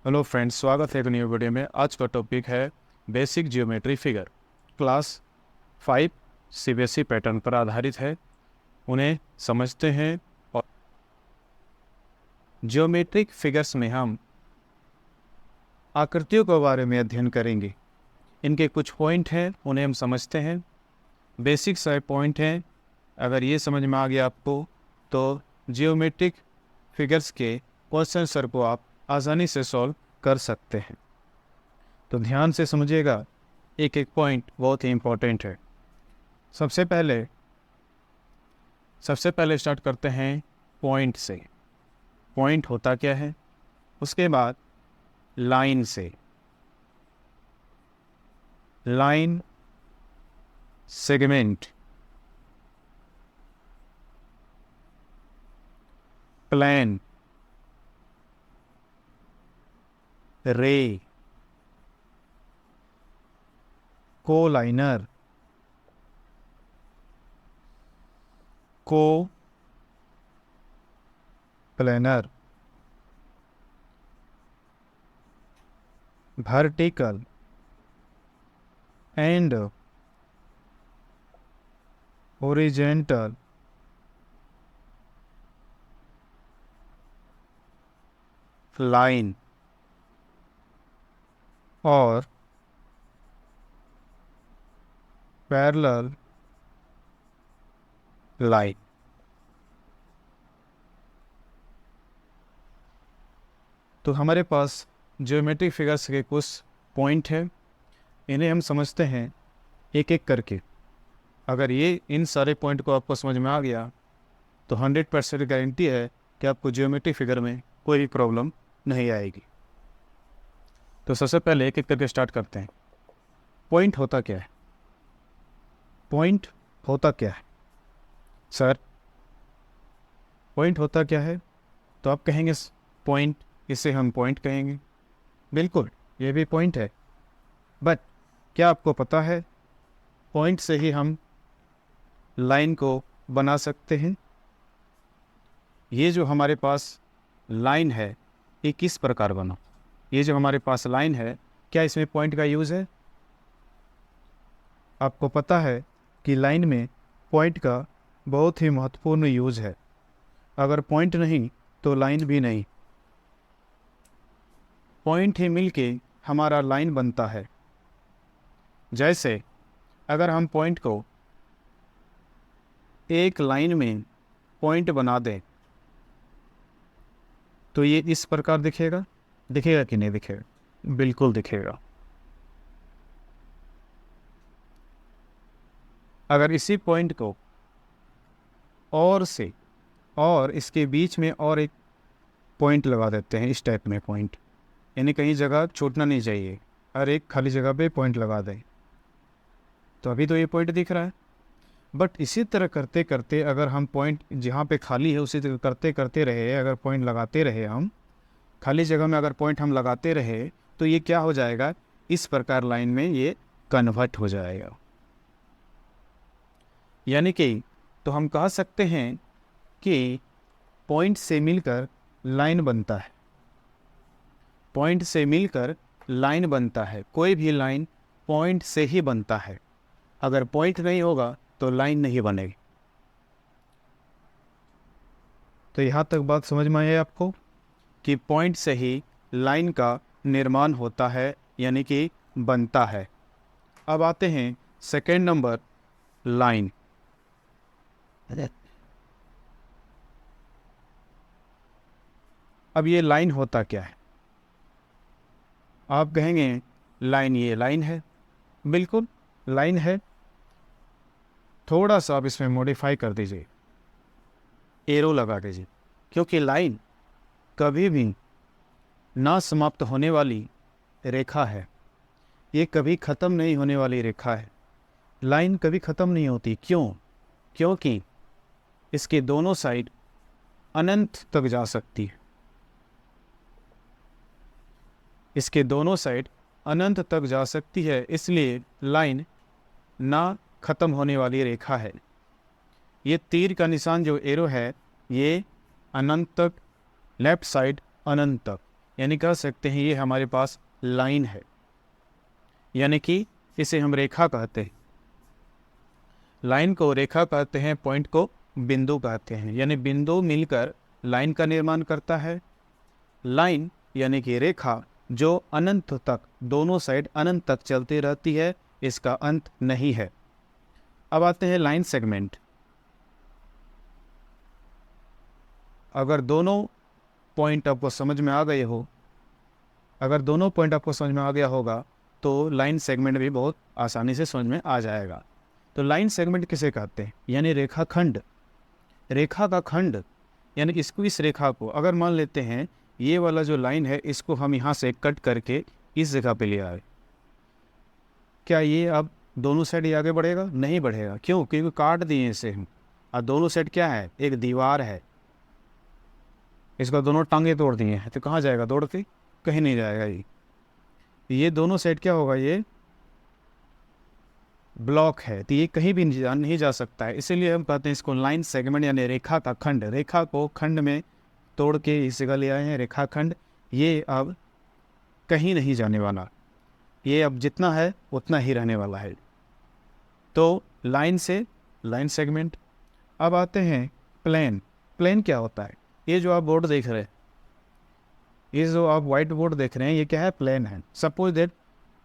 Hello friends, स्वागत है एक न्यू वीडियो में। आज का टॉपिक है basic geometry figure. Class 5 CBSE pattern पर आधारित है, उन्हें समझते हैं। और जियोमेट्रिक फिगर्स में हम आकृतियों के बारे में अध्ययन करेंगे। इनके कुछ पॉइंट हैं, उन्हें हम समझते हैं। बेसिक से पॉइंट हैं, अगर ये समझ में आ गया आपको तो जियोमेट्रिक फिगर्स के क्वेश्चन सर को आप आसानी से सॉल्व कर सकते हैं। तो ध्यान से समझिएगा, एक एक पॉइंट बहुत ही इम्पोर्टेंट है। सबसे पहले स्टार्ट करते हैं पॉइंट से। पॉइंट होता क्या है, उसके बाद लाइन से। लाइन, सेगमेंट, प्लेन, रे, कोलाइनर, को planar, vertical and horizontal, line और पैरेलल लाइन। तो हमारे पास ज्योमेट्रिक फिगर्स के कुछ पॉइंट हैं, इन्हें हम समझते हैं एक एक करके। अगर ये इन सारे पॉइंट को आपको समझ में आ गया तो 100% गारंटी है कि आपको ज्योमेट्रिक फिगर में कोई भी प्रॉब्लम नहीं आएगी। तो सबसे पहले एक एक करके स्टार्ट करते हैं। पॉइंट होता क्या है? पॉइंट होता क्या है सर? पॉइंट होता क्या है? तो आप कहेंगे पॉइंट, इसे हम पॉइंट कहेंगे। बिल्कुल, ये भी पॉइंट है, बट क्या आपको पता है पॉइंट से ही हम लाइन को बना सकते हैं? ये जो हमारे पास लाइन है ये किस प्रकार बना? ये जो हमारे पास लाइन है, क्या इसमें पॉइंट का यूज़ है? आपको पता है कि लाइन में पॉइंट का बहुत ही महत्वपूर्ण यूज़ है। अगर पॉइंट नहीं तो लाइन भी नहीं। पॉइंट ही मिलके हमारा लाइन बनता है। जैसे अगर हम पॉइंट को एक लाइन में पॉइंट बना दें तो ये इस प्रकार दिखेगा। दिखेगा कि नहीं दिखेगा? बिल्कुल दिखेगा। अगर इसी पॉइंट को और इसके बीच में और एक पॉइंट लगा देते हैं, इस टाइप में पॉइंट, यानी कहीं जगह छूटना नहीं चाहिए, हर एक खाली जगह पे पॉइंट लगा दें, तो अभी तो ये पॉइंट दिख रहा है। बट इसी तरह करते करते अगर हम पॉइंट जहाँ पे खाली है उसी तरह करते करते रहे, अगर पॉइंट लगाते रहे, हम खाली जगह में अगर पॉइंट हम लगाते रहे तो ये क्या हो जाएगा? इस प्रकार लाइन में ये कन्वर्ट हो जाएगा। यानी कि तो हम कह सकते हैं कि पॉइंट से मिलकर लाइन बनता है। पॉइंट से मिलकर लाइन बनता है। कोई भी लाइन पॉइंट से ही बनता है। अगर पॉइंट नहीं होगा तो लाइन नहीं बनेगी। तो यहाँ तक बात समझ में आई आपको कि पॉइंट से ही लाइन का निर्माण होता है, यानी कि बनता है। अब आते हैं सेकेंड नंबर, लाइन। अब ये लाइन होता क्या है? आप कहेंगे लाइन, ये लाइन है। बिल्कुल लाइन है, थोड़ा सा आप इसमें मॉडिफाई कर दीजिए, एरो लगा दीजिए, क्योंकि लाइन कभी भी ना समाप्त होने वाली रेखा है। ये कभी ख़त्म नहीं होने वाली रेखा है। लाइन कभी ख़त्म नहीं होती। क्यों? क्योंकि इसके दोनों साइड अनंत तक जा सकती है। इसके दोनों साइड अनंत तक जा सकती है, इसलिए लाइन ना ख़त्म होने वाली रेखा है। ये तीर का निशान जो एरो है ये अनंत तक, लेफ्ट साइड अनंत तक, यानी कह सकते हैं ये हमारे पास लाइन है, यानी कि इसे हम रेखा कहते हैं। लाइन को रेखा कहते हैं, पॉइंट को बिंदु कहते हैं, यानी बिंदु मिलकर लाइन का निर्माण करता है। लाइन यानी कि रेखा जो अनंत तक, दोनों साइड अनंत तक चलती रहती है, इसका अंत नहीं है। अब आते हैं लाइन सेगमेंट। अगर दोनों पॉइंट आपको समझ में आ गए हो, अगर दोनों पॉइंट आपको समझ में आ गया होगा तो लाइन सेगमेंट भी बहुत आसानी से समझ में आ जाएगा। तो लाइन सेगमेंट किसे कहते हैं? यानी रेखाखंड। रेखा का खंड, यानी इसको, इस रेखा को अगर मान लेते हैं ये वाला जो लाइन है, इसको हम यहाँ से कट करके इस जगह पे ले आए, क्या ये अब दोनों साइड ये आगे बढ़ेगा? नहीं बढ़ेगा। क्यों? क्योंकि काट दिए इसे हम, और दोनों साइड क्या है? एक दीवार है। इसका दोनों टांगे तोड़ दिए हैं, तो कहाँ जाएगा दौड़ के? कहीं नहीं जाएगा। ये दोनों साइड क्या होगा? ये ब्लॉक है, तो ये कहीं भी नहीं जा सकता है। इसीलिए हम कहते हैं इसको लाइन सेगमेंट, यानी रेखा का खंड। रेखा को खंड में तोड़ के इस जगह ले आए हैं, रेखा खंड। ये अब कहीं नहीं जाने वाला, ये अब जितना है उतना ही रहने वाला है। तो लाइन से लाइन सेगमेंट। अब आते हैं प्लेन। प्लेन क्या होता है? ये जो आप बोर्ड देख रहे हैं, ये जो आप वाइट बोर्ड देख रहे हैं, ये क्या है? प्लेन है। सपोज दैट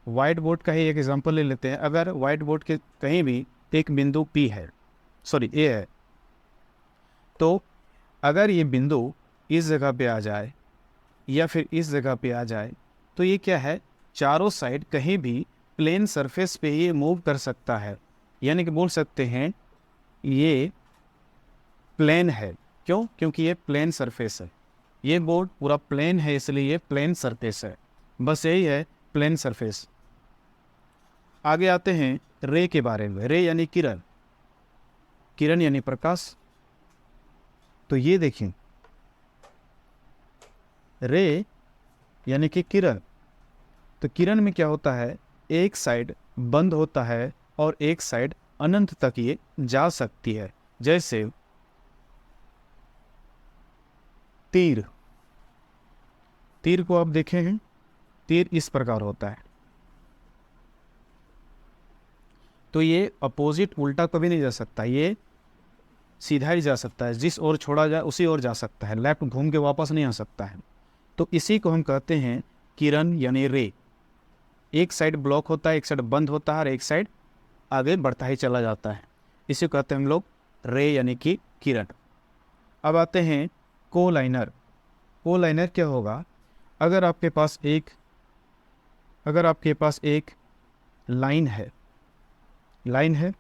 वाइट बोर्ड का ही एक एग्जांपल ले लेते हैं। अगर वाइट बोर्ड के कहीं भी एक बिंदु P है, सॉरी ए है, तो अगर ये बिंदु इस जगह पे आ जाए या फिर इस जगह पे आ जाए, तो ये क्या है? चारों साइड कहीं भी प्लेन सरफेस पे ये मूव कर सकता है। यानी कि बोल सकते हैं ये प्लेन है। क्यों? क्योंकि ये प्लेन सरफेस है। ये बोर्ड पूरा प्लेन है, इसलिए ये प्लेन सरफेस है। बस यही है, प्लेन सरफेस। आगे आते हैं रे के बारे में। रे यानी किरण, किरण यानी प्रकाश। तो ये देखिए, रे यानी कि किरण। तो किरण में क्या होता है? एक साइड बंद होता है और एक साइड अनंत तक ये जा सकती है। जैसे तीर, तीर को आप देखे हैं, तीर इस प्रकार होता है। तो ये अपोजिट, उल्टा कभी नहीं जा सकता, ये सीधा ही जा सकता है। जिस ओर छोड़ा जाए उसी ओर जा सकता है, लेफ्ट घूम के वापस नहीं आ सकता है। तो इसी को हम कहते हैं किरण यानी रे। एक साइड ब्लॉक होता है, एक साइड बंद होता है और एक साइड आगे बढ़ता ही चला जाता है। इसे कहते हैं हम लोग रे यानी कि किरण। अब आते हैं कोलाइनर। कोलाइनर क्या होगा? अगर आपके पास एक लाइन है,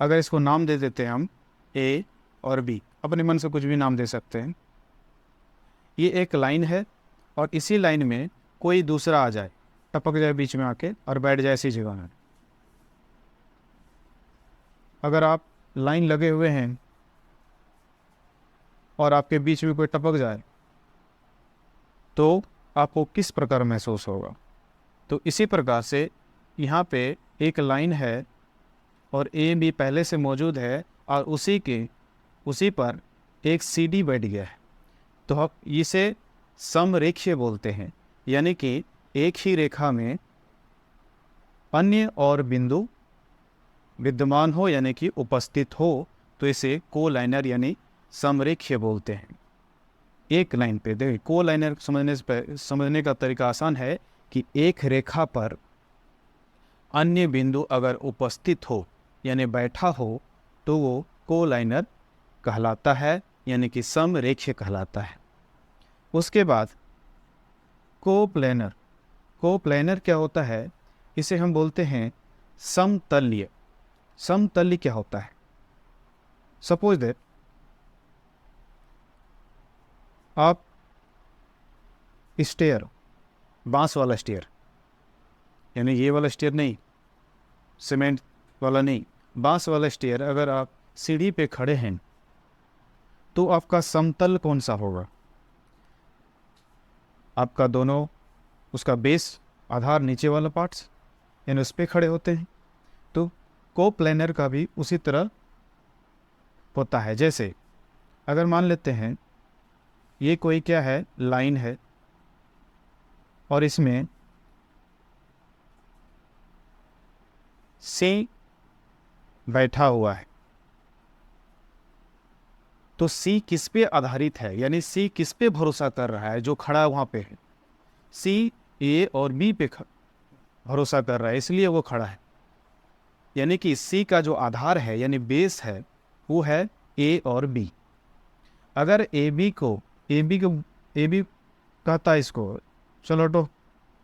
अगर इसको नाम दे देते हैं हम A और B, अपने मन से कुछ भी नाम दे सकते हैं। ये एक लाइन है और इसी लाइन में कोई दूसरा आ जाए, टपक जाए बीच में आके और बैठ जाए इसी जगह में। अगर आप लाइन लगे हुए हैं और आपके बीच में कोई टपक जाए तो आपको किस प्रकार महसूस होगा? तो इसी प्रकार से यहाँ पे एक लाइन है और ए भी पहले से मौजूद है और उसी पर एक CD बैठ गया है, तो हम इसे समरेखीय बोलते हैं। यानी कि एक ही रेखा में अन्य और बिंदु विद्यमान हो, यानी कि उपस्थित हो, तो इसे कोलाइनर यानी समरेखीय बोलते हैं। एक लाइन पे देखिए, कोलाइनर समझने का तरीका आसान है कि एक रेखा पर अन्य बिंदु अगर उपस्थित हो यानी बैठा हो तो वो कोलाइनर कहलाता है, यानी कि समरेखीय कहलाता है। उसके बाद कोप्लेनर। कोप्लेनर क्या होता है? इसे हम बोलते हैं समतलीय। समतलीय क्या होता है? सपोज दैट आप स्टेयर, बांस वाला स्टेयर, यानी ये वाला स्टेयर नहीं, सीमेंट वाला नहीं, बांस वाला स्टेयर, अगर आप सीढ़ी पे खड़े हैं तो आपका समतल कौन सा होगा? आपका दोनों, उसका बेस, आधार, नीचे वाला पार्ट्स, यानी उस पर खड़े होते हैं। तो कोप्लेनर का भी उसी तरह होता है। जैसे अगर मान लेते हैं ये कोई क्या है? लाइन है और इसमें सी बैठा हुआ है। तो सी किस पे आधारित है, यानी सी किस पे भरोसा कर रहा है जो खड़ा वहां पे है? सी ए और बी पे भरोसा कर रहा है, इसलिए वो खड़ा है। यानी कि सी का जो आधार है यानी बेस है वो है ए और बी। अगर ए बी कहता है इसको चलो तो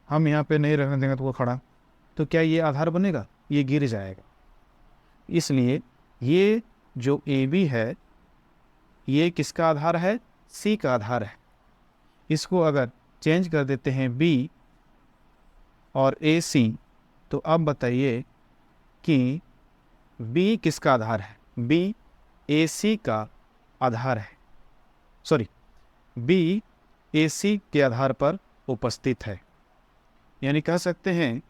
हम यहाँ पे नहीं रहने देंगे तो वो खड़ा, तो क्या ये आधार बनेगा? ये गिर जाएगा। इसलिए ये जो ए बी है ये किसका आधार है? सी का आधार है। इसको अगर चेंज कर देते हैं बी और ए सी, तो अब बताइए कि बी किसका आधार है? बी ए सी का आधार है, सॉरी बी ए सी के आधार पर उपस्थित है। यानी कह सकते हैं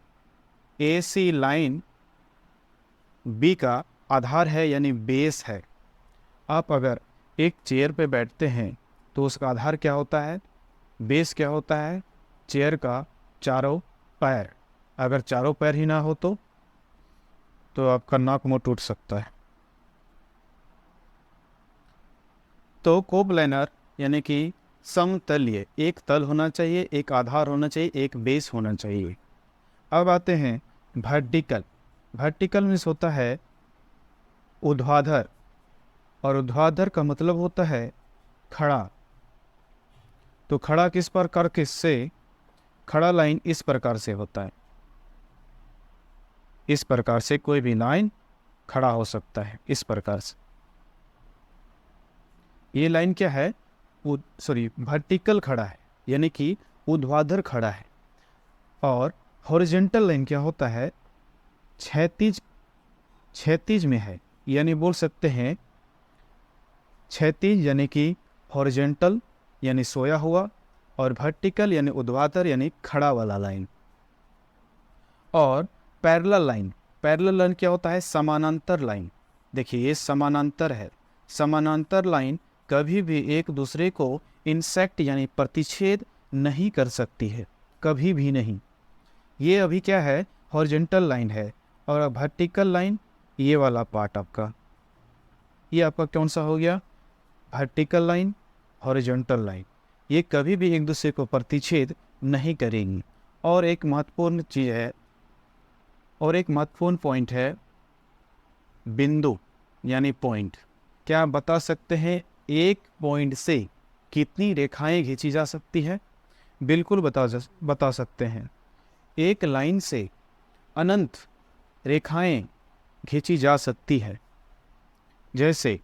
ए सी लाइन बी का आधार है यानी बेस है। आप अगर एक चेयर पे बैठते हैं तो उसका आधार क्या होता है? बेस क्या होता है? चेयर का चारों पैर। अगर चारों पैर ही ना हो तो आपका नाक मुंह टूट सकता है। तो कोप्लैनर यानी कि समतलीय, एक तल होना चाहिए, एक आधार होना चाहिए, एक बेस होना चाहिए। अब आते हैं वर्टिकल। वर्टिकल मीन्स होता है ऊर्ध्वाधर, और ऊर्ध्वाधर का मतलब होता है खड़ा। तो खड़ा किस प्रकार किससे? खड़ा लाइन इस प्रकार से होता है, इस प्रकार से कोई भी लाइन खड़ा हो सकता है, इस प्रकार से। ये लाइन क्या है? वर्टिकल खड़ा है, यानी कि ऊर्ध्वाधर खड़ा है। और हॉरिजॉन्टल लाइन क्या होता है? क्षैतिज में है, यानी बोल सकते हैं क्षैतिज यानी कि हॉरिजॉन्टल यानी सोया हुआ, और वर्टिकल यानी ऊर्ध्वाधर यानी खड़ा वाला लाइन। और पैरेलल लाइन, पैरेलल लाइन क्या होता है? समानांतर लाइन। देखिए ये समानांतर है। समानांतर लाइन कभी भी एक दूसरे को इंसेक्ट यानी प्रतिच्छेद नहीं कर सकती है, कभी भी नहीं। ये अभी क्या है? हॉरिजॉन्टल लाइन है। और वर्टिकल लाइन ये वाला पार्ट आपका, ये आपका कौन सा हो गया? Vertical line, horizontal line. ये कभी भी एक दूसरे को प्रतिच्छेद नहीं करेंगी। और एक महत्वपूर्ण चीज़ है, और एक महत्वपूर्ण पॉइंट है बिंदु यानी पॉइंट। क्या आप बता सकते हैं एक पॉइंट से कितनी रेखाएं खींची जा सकती है? बिल्कुल बता सकते हैं। एक लाइन से अनंत रेखाएं खींची जा सकती है। जैसे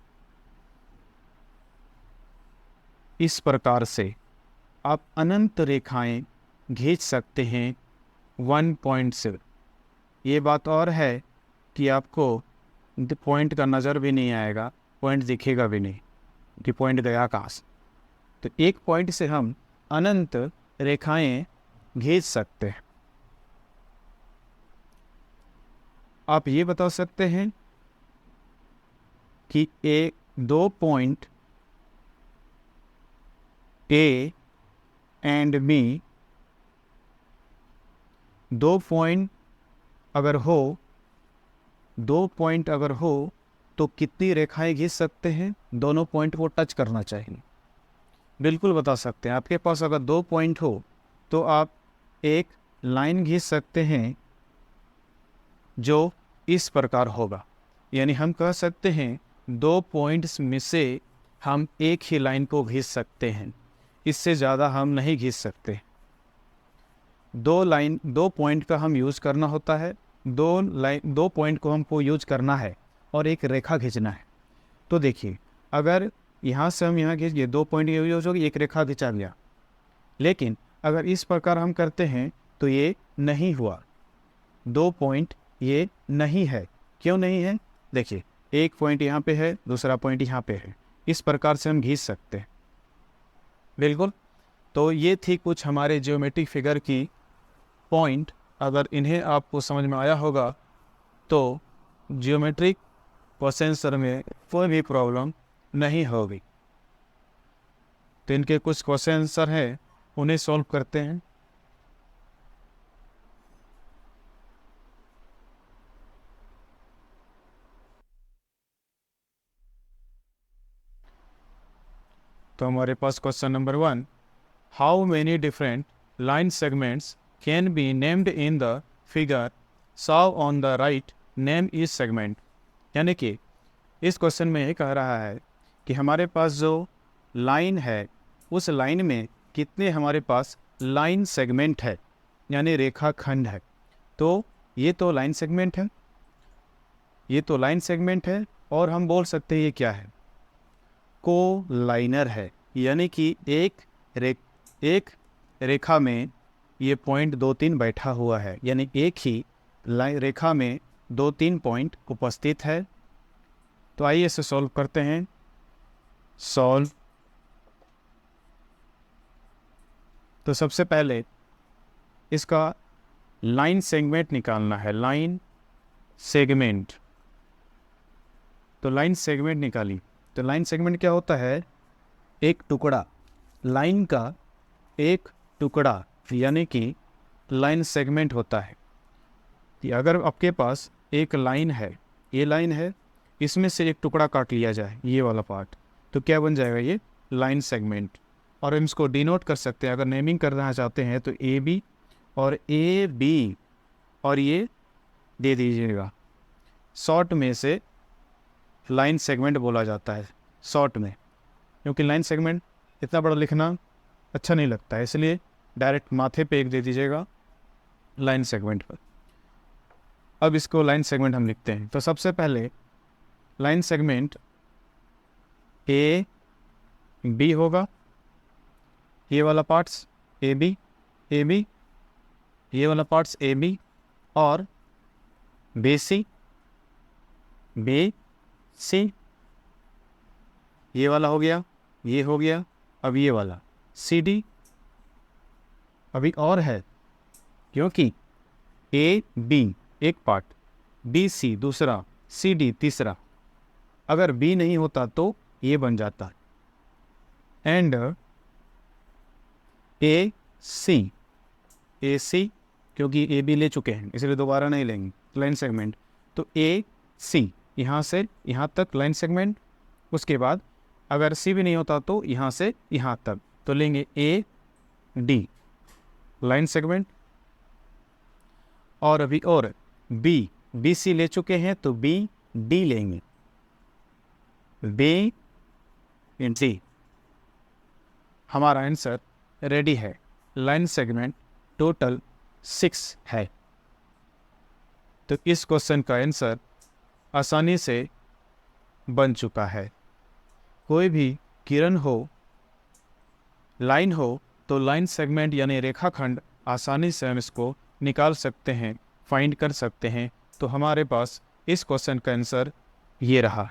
इस प्रकार से आप अनंत रेखाएं खींच सकते हैं 1 पॉइंट से। ये बात और है कि आपको पॉइंट का नज़र भी नहीं आएगा, पॉइंट दिखेगा भी नहीं कि पॉइंट गया कहाँ से। तो एक पॉइंट से हम अनंत रेखाएं खींच सकते हैं। आप ये बता सकते हैं कि दो पॉइंट ए एंड बी, दो पॉइंट अगर हो तो कितनी रेखाएं खींच सकते हैं? दोनों पॉइंट को टच करना चाहिए। बिल्कुल बता सकते हैं। आपके पास अगर 2 पॉइंट हो तो आप एक लाइन खींच सकते हैं जो इस प्रकार होगा। यानी हम कह सकते हैं 2 पॉइंट्स में से हम एक ही लाइन को खींच सकते हैं, इससे ज़्यादा हम नहीं खींच सकते। 2 पॉइंट का हम यूज़ करना होता है, 2 पॉइंट को हमको यूज करना है और एक रेखा खींचना है। तो देखिए अगर यहाँ से हम यहाँ खींच 2 पॉइंट यूज होगी, एक रेखा खींचा गया। लेकिन अगर इस प्रकार हम करते हैं तो ये नहीं हुआ, 2 पॉइंट ये नहीं है। क्यों नहीं है? देखिए एक पॉइंट यहाँ पे है, दूसरा पॉइंट यहाँ पे है, इस प्रकार से हम खींच सकते हैं। बिल्कुल। तो ये थी कुछ हमारे ज्योमेट्रिक फिगर की पॉइंट। अगर इन्हें आपको समझ में आया होगा तो ज्योमेट्रिक क्वेश्चन आंसर में कोई भी प्रॉब्लम नहीं होगी। तो इनके कुछ क्वेश्चन आंसर हैं, उन्हें सॉल्व करते हैं। तो हमारे पास question number 1, how many different line segments can be named in the figure saw on the right, name is segment. यानी कि इस क्वेश्चन में ये कह रहा है कि हमारे पास जो लाइन है उस लाइन में कितने हमारे पास लाइन सेगमेंट है, यानी रेखाखंड है। तो ये तो लाइन सेगमेंट है, ये तो लाइन सेगमेंट है, और हम बोल सकते हैं ये क्या है, को लाइनर है। यानी कि एक रेखा में ये पॉइंट 2-3 बैठा हुआ है, यानी एक ही रेखा में 2-3 पॉइंट उपस्थित है। तो आइए इसे सॉल्व करते हैं। सॉल्व। तो सबसे पहले इसका लाइन सेगमेंट निकालना है, लाइन सेगमेंट। तो लाइन सेगमेंट निकाली। तो लाइन सेगमेंट क्या होता है, एक टुकड़ा, लाइन का एक टुकड़ा, यानी कि लाइन सेगमेंट होता है। कि अगर आपके पास एक लाइन है, ये लाइन है, इसमें से एक टुकड़ा काट लिया जाए, ये वाला पार्ट, तो क्या बन जाएगा, ये लाइन सेगमेंट। और हम इसको डिनोट कर सकते हैं, अगर नेमिंग करना चाहते हैं तो ए बी, और ए बी, और ये दे दीजिएगा। शॉर्ट में से लाइन सेगमेंट बोला जाता है, शॉर्ट में, क्योंकि लाइन सेगमेंट इतना बड़ा लिखना अच्छा नहीं लगता है, इसलिए डायरेक्ट माथे पे एक दे दीजिएगा लाइन सेगमेंट पर। अब इसको लाइन सेगमेंट हम लिखते हैं। तो सबसे पहले लाइन सेगमेंट ए बी होगा, ये वाला पार्ट्स ए बी, ये वाला पार्ट्स ए बी, और बी सी, ये वाला हो गया, ये हो गया। अब ये वाला सी डी अभी और है, क्योंकि ए बी एक पार्ट, बी सी दूसरा, सी डी तीसरा। अगर बी नहीं होता तो ये बन जाता, एंड ए सी, क्योंकि ए बी ले चुके हैं इसलिए दोबारा नहीं लेंगे लाइन सेगमेंट। तो ए सी, यहाँ से यहाँ तक लाइन सेगमेंट। उसके बाद अगर सी भी नहीं होता तो यहाँ से यहाँ तक, तो लेंगे ए डी लाइन सेगमेंट। और अभी और बी सी ले चुके हैं तो बी डी लेंगे, बी डी। हमारा आंसर रेडी है। लाइन सेगमेंट टोटल 6 है। तो इस क्वेश्चन का आंसर आसानी से बन चुका है। कोई भी किरण हो, लाइन हो, तो लाइन सेगमेंट यानी रेखाखंड आसानी से हम इसको निकाल सकते हैं, फाइंड कर सकते हैं। तो हमारे पास इस क्वेश्चन का आंसर ये रहा।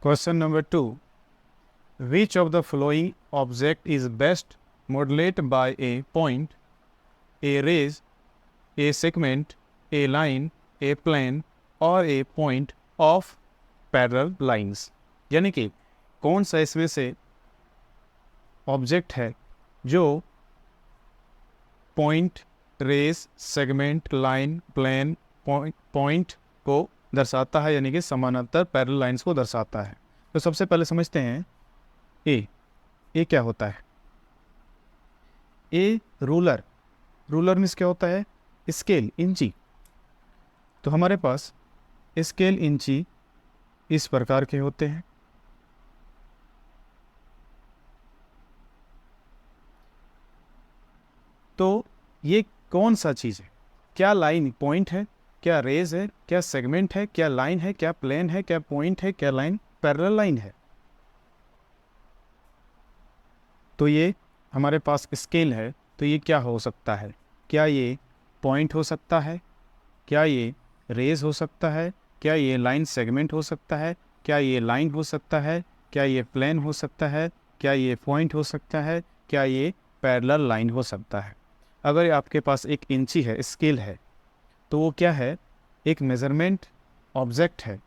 Question number 2, which of the following object is best modelled by a point, a rays, a segment, a line, a plane, और a point of parallel lines. यानी कि कौन सा इसमें से ऑब्जेक्ट है जो point, rays, segment, line, plane, point को दर्शाता है, यानी कि समानांतर पैरेलल लाइंस को दर्शाता है। तो सबसे पहले समझते हैं ए क्या होता है। ए रूलर, रूलर मीन्स क्या होता है, स्केल, इंची। तो हमारे पास स्केल इंची इस प्रकार के होते हैं। तो ये कौन सा चीज़ है, क्या लाइन पॉइंट है, क्या रेज है, क्या सेगमेंट है, क्या लाइन है, क्या प्लेन है, क्या पॉइंट है, क्या लाइन पैरेलल लाइन है। तो ये हमारे पास स्केल है, तो ये क्या हो सकता है, क्या ये पॉइंट हो सकता है, क्या ये रेज हो सकता है, क्या ये लाइन सेगमेंट हो सकता है, क्या ये लाइन हो सकता है, क्या ये प्लेन हो सकता है, क्या ये पॉइंट हो सकता है, क्या ये पैरेलल लाइन हो सकता है। अगर आपके पास एक इंची है, स्केल है, तो वो क्या है, एक मेज़रमेंट ऑब्जेक्ट है।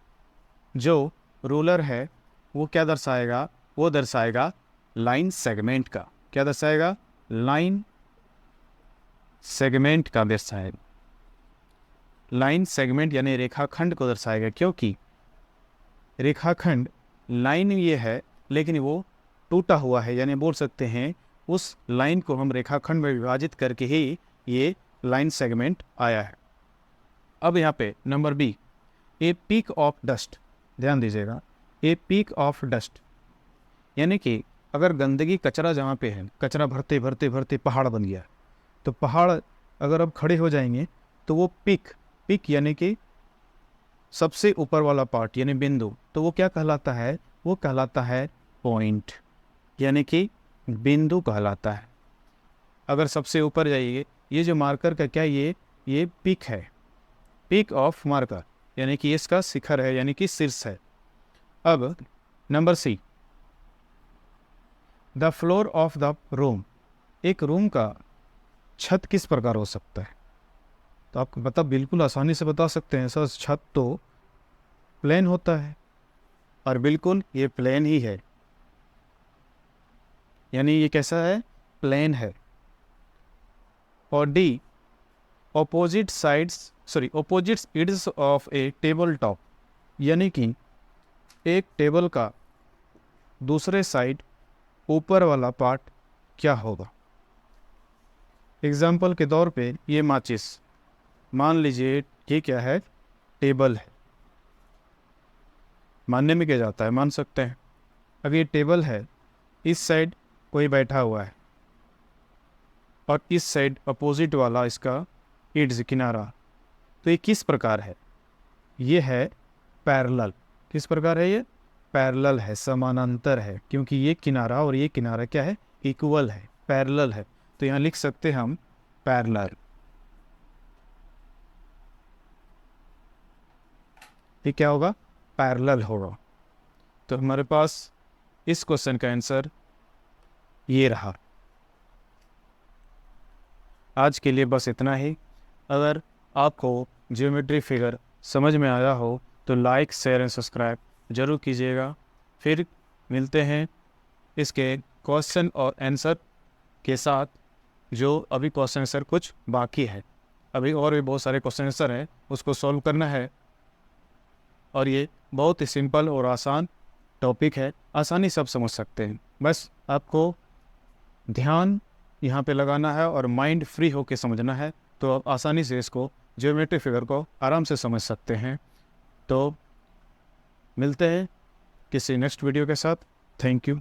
जो रूलर है वो क्या दर्शाएगा, वो दर्शाएगा लाइन सेगमेंट का। क्या दर्शाएगा, लाइन सेगमेंट का दर्शाएगा। लाइन सेगमेंट यानी रेखाखंड को दर्शाएगा, क्योंकि रेखाखंड लाइन ये है लेकिन वो टूटा हुआ है, यानी बोल सकते हैं उस लाइन को हम रेखाखंड में विभाजित करके ही ये लाइन सेगमेंट आया है। अब यहाँ पे number B, a peak of dust. ध्यान दीजिएगा, ए पीक ऑफ डस्ट यानी कि अगर गंदगी कचरा जहाँ पे है, कचरा भरते भरते भरते पहाड़ बन गया, तो पहाड़ अगर अब खड़े हो जाएंगे तो वो पीक यानी कि सबसे ऊपर वाला पार्ट यानी बिंदु, तो वो क्या कहलाता है? वो कहलाता है पॉइंट, यानी कि बिंदु कहलाता है। अगर सबसे ऊपर जाइए, ये जो मार्कर का क्या, ये पीक है, पीक ऑफ मार्कर, यानी कि इसका शिखर है, यानी कि शीर्ष है। अब number C, the floor of the room. एक रूम का छत किस प्रकार हो सकता है? तो आप बिल्कुल आसानी से बता सकते हैं सर, छत तो प्लेन होता है, और बिल्कुल ये प्लेन ही है, यानी ये कैसा है? प्लेन है। और D, opposite edges of a table top, यानी कि एक टेबल का दूसरे साइड ऊपर वाला पार्ट क्या होगा? एग्जाम्पल के तौर पे ये माचिस, मान लीजिए ये क्या है? टेबल है। मानने में क्या जाता है? मान सकते हैं। अब ये टेबल है, इस साइड कोई बैठा हुआ है और इस साइड अपोजिट वाला इसका एड्स, किनारा, तो ये किस प्रकार है? ये है पैरेलल। किस प्रकार है ये? पैरेलल है, समानांतर है, क्योंकि ये किनारा और ये किनारा क्या है? इक्वल है, पैरेलल है। तो यहाँ लिख सकते हैं हम पैरेलल। ये क्या होगा? पैरेलल होगा। तो हमारे पास इस क्वेश्चन का आंसर ये रहा। आज के लिए बस इतना ही। अगर आपको ज्योमेट्री फिगर समझ में आया हो तो लाइक, शेयर एंड सब्सक्राइब ज़रूर कीजिएगा। फिर मिलते हैं इसके क्वेश्चन और आंसर के साथ, जो अभी क्वेश्चन आंसर कुछ बाकी है। अभी और भी बहुत सारे क्वेश्चन आंसर हैं, उसको सॉल्व करना है। और ये बहुत ही सिंपल और आसान टॉपिक है, आसानी से आप समझ सकते हैं। बस आपको ध्यान यहाँ पे लगाना है और माइंड फ्री होके समझना है, तो आप आसानी से इसको ज्योमेट्री फिगर को आराम से समझ सकते हैं। तो मिलते हैं किसी नेक्स्ट वीडियो के साथ। Thank you.